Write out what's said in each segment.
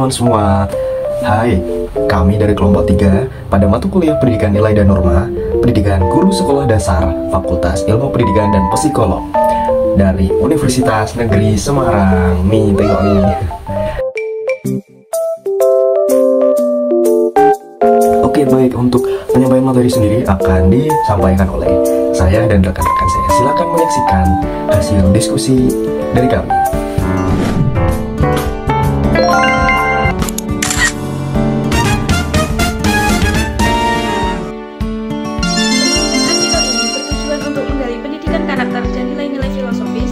teman-teman semua. Hai, kami dari kelompok 3 pada mata kuliah Pendidikan Nilai dan Norma, Pendidikan Guru Sekolah Dasar, Fakultas Ilmu Pendidikan dan Psikolog dari Universitas Negeri Semarang. Nih, tengok nih. Oke, baik, untuk penyampaian materi sendiri akan disampaikan oleh saya dan rekan-rekan saya. Silakan menyaksikan hasil diskusi dari kami.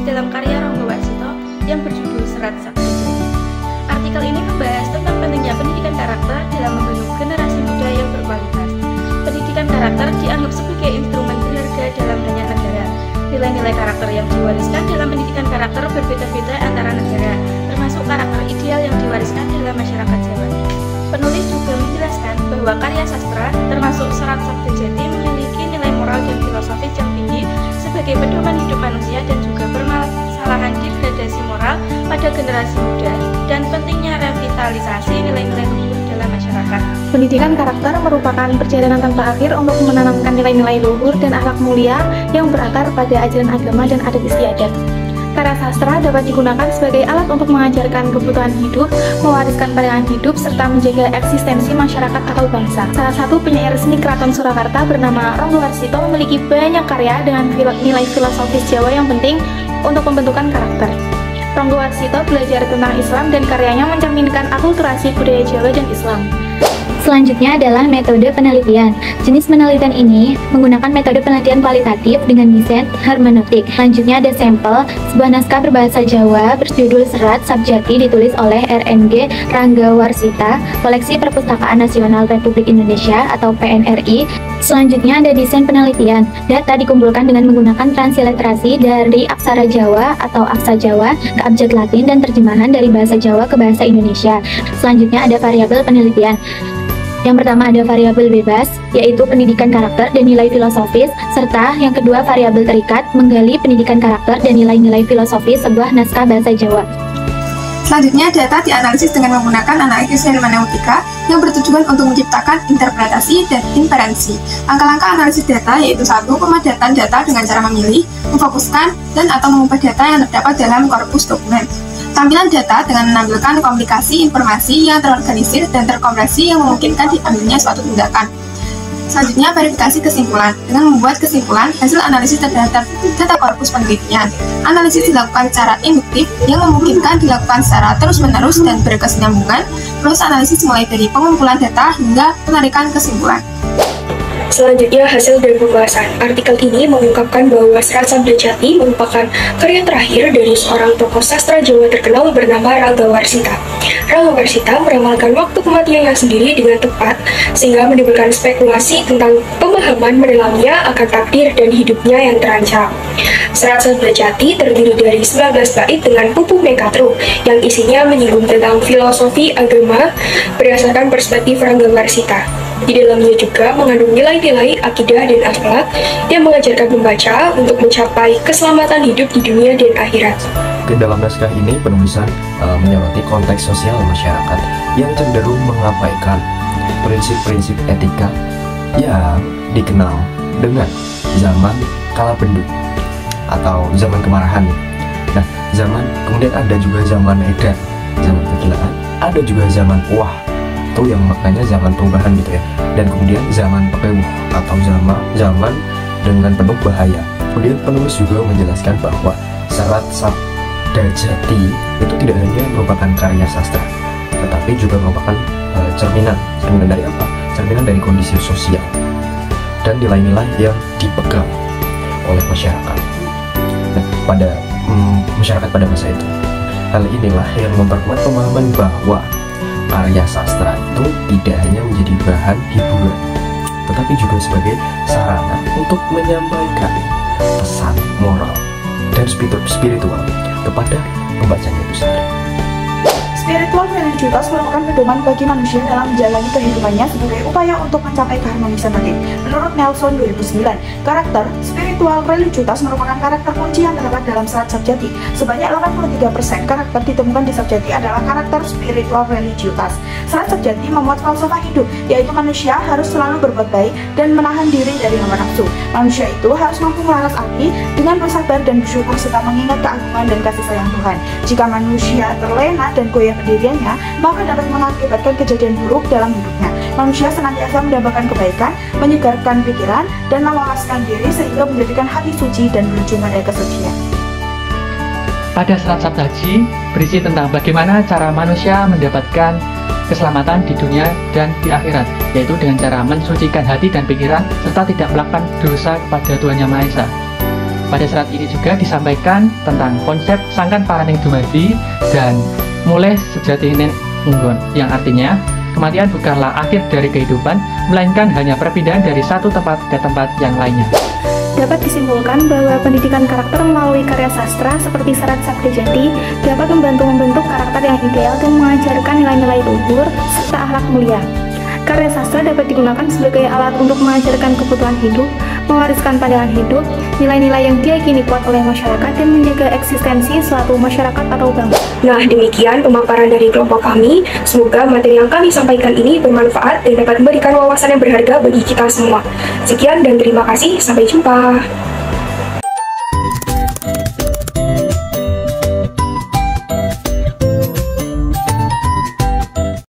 Dalam karya Ronggo Warsito yang berjudul Serat Sabda Jati. Artikel ini membahas tentang pentingnya pendidikan karakter dalam membentuk generasi muda yang berkualitas. Pendidikan karakter dianggap sebagai instrumen berharga dalam banyak negara. Nilai-nilai karakter yang diwariskan dalam pendidikan karakter berbeda-beda antara negara, termasuk karakter ideal yang diwariskan dalam masyarakat Jawa. Penulis juga menjelaskan bahwa karya sastra, termasuk Serat Sabda Jati, memiliki nilai moral dan filosofis yang tinggi sebagai pedoman hidup manusia dan juga permasalahan degradasi moral pada generasi muda dan pentingnya revitalisasi nilai-nilai luhur dalam masyarakat. Pendidikan karakter merupakan perjalanan tanpa akhir untuk menanamkan nilai-nilai luhur dan akhlak mulia yang berakar pada ajaran agama dan adat istiadat. Karya sastra dapat digunakan sebagai alat untuk mengajarkan kebutuhan hidup, mewariskan pandangan hidup, serta menjaga eksistensi masyarakat atau bangsa. Salah satu penyair seni Keraton Surakarta bernama Ronggo Warsito memiliki banyak karya dengan nilai filosofis Jawa yang penting untuk pembentukan karakter. Ronggo Warsito belajar tentang Islam dan karyanya mencerminkan akulturasi budaya Jawa dan Islam. Selanjutnya adalah metode penelitian. Jenis penelitian ini menggunakan metode penelitian kualitatif dengan desain hermeneutik. Selanjutnya ada sampel, sebuah naskah berbahasa Jawa berjudul Serat Sabda Jati ditulis oleh RNG Rangga Warsita, Koleksi Perpustakaan Nasional Republik Indonesia atau PNRI. Selanjutnya ada desain penelitian. Data dikumpulkan dengan menggunakan transliterasi dari aksara Jawa atau aksa Jawa ke abjad Latin dan terjemahan dari bahasa Jawa ke bahasa Indonesia. Selanjutnya ada variabel penelitian. Yang pertama ada variabel bebas, yaitu pendidikan karakter dan nilai filosofis, serta yang kedua variabel terikat, menggali pendidikan karakter dan nilai-nilai filosofis sebuah naskah bahasa Jawa. Selanjutnya, data dianalisis dengan menggunakan analisis hermeneutika yang bertujuan untuk menciptakan interpretasi dan inferensi. Langkah-langkah analisis data yaitu 1. Pemadatan data dengan cara memilih, memfokuskan, dan atau mengubah data yang terdapat dalam korpus dokumen. Tampilan data dengan menampilkan komplikasi informasi yang terorganisir dan terkompresi yang memungkinkan diambilnya suatu tindakan. Selanjutnya, verifikasi kesimpulan. Dengan membuat kesimpulan hasil analisis terhadap data korpus penelitian. Analisis dilakukan secara induktif yang memungkinkan dilakukan secara terus-menerus dan berkesinambungan. Proses analisis mulai dari pengumpulan data hingga penarikan kesimpulan. Selanjutnya, hasil dari pembahasan. Artikel ini mengungkapkan bahwa Serat Sabda Jati merupakan karya terakhir dari seorang tokoh sastra Jawa terkenal bernama Rangga Warsita. Rangga Warsita meramalkan waktu kematiannya sendiri dengan tepat, sehingga menimbulkan spekulasi tentang pemahaman mendalamnya akan takdir dan hidupnya yang terancam. Serat Sabda Jati terdiri dari 19 bait dengan pupuh mekatro, yang isinya menyinggung tentang filosofi agama berdasarkan perspektif Rangga Warsita. Di dalamnya juga mengandung nilai-nilai akidah dan akhlak yang mengajarkan pembaca untuk mencapai keselamatan hidup di dunia dan akhirat. Dalam naskah ini penulisan menyoroti konteks sosial masyarakat yang cenderung mengabaikan prinsip-prinsip etika yang dikenal dengan zaman kala penduk atau zaman kemarahan. Nah, kemudian ada juga zaman edan, zaman kegilaan, ada juga zaman wah, itu yang maknanya zaman perubahan gitu ya, dan kemudian zaman pekewuh atau zaman dengan penuh bahaya. Kemudian penulis juga menjelaskan bahwa Serat Sabda Jati itu tidak hanya merupakan karya sastra, tetapi juga merupakan cerminan dari apa? Cerminan dari kondisi sosial dan nilai-nilai yang dipegang oleh masyarakat. Nah, pada masyarakat pada masa itu, hal inilah yang memperkuat pemahaman bahwa karya sastra itu tidak hanya menjadi bahan hiburan, tetapi juga sebagai sarana untuk menyampaikan pesan moral dan spiritual kepada pembacanya itu sendiri. Spiritual religiusitas merupakan pedoman bagi manusia dalam menjalani kehidupannya sebagai upaya untuk mencapai keharmonisan batin. Menurut Nelson 2009, karakter spiritual religiusitas merupakan karakter kunci yang terdapat dalam serat Sabjati. Sebanyak 83% karakter ditemukan di Sabjati adalah karakter spiritual religiusitas. Serat Sabjati memuat falsafah hidup, yaitu manusia harus selalu berbuat baik dan menahan diri dari hawa nafsu. Manusia itu harus mampu melaras api dengan bersabar dan bersyukur serta mengingat keagungan dan kasih sayang Tuhan. Jika manusia terlena dan goyah pendiriannya, maka dapat mengakibatkan kejadian buruk dalam hidupnya. Manusia senantiasa mendambakan kebaikan, menyegarkan pikiran, dan mewalaskan diri sehingga menjadikan hati suci dan berujung pada kesucian. Pada serat Sabtaji berisi tentang bagaimana cara manusia mendapatkan keselamatan di dunia dan di akhirat, yaitu dengan cara mensucikan hati dan pikiran serta tidak melakukan dosa kepada Tuhan Yang Maha Esa. Pada serat ini juga disampaikan tentang konsep sangkan paraning dumadi dan mulai sejati nggon, yang artinya kematian bukanlah akhir dari kehidupan, melainkan hanya perpindahan dari satu tempat ke tempat yang lainnya. Dapat disimpulkan bahwa pendidikan karakter melalui karya sastra seperti Serat Sabda Jati dapat membentuk karakter yang ideal dan mengajarkan nilai-nilai luhur serta akhlak mulia. Karya sastra dapat digunakan sebagai alat untuk mengajarkan kebutuhan hidup, mewariskan pandangan hidup, nilai-nilai yang diyakini kuat oleh masyarakat, dan menjaga eksistensi suatu masyarakat atau bangsa. Nah, demikian pemaparan dari kelompok kami. Semoga materi yang kami sampaikan ini bermanfaat dan dapat memberikan wawasan yang berharga bagi kita semua. Sekian dan terima kasih. Sampai jumpa.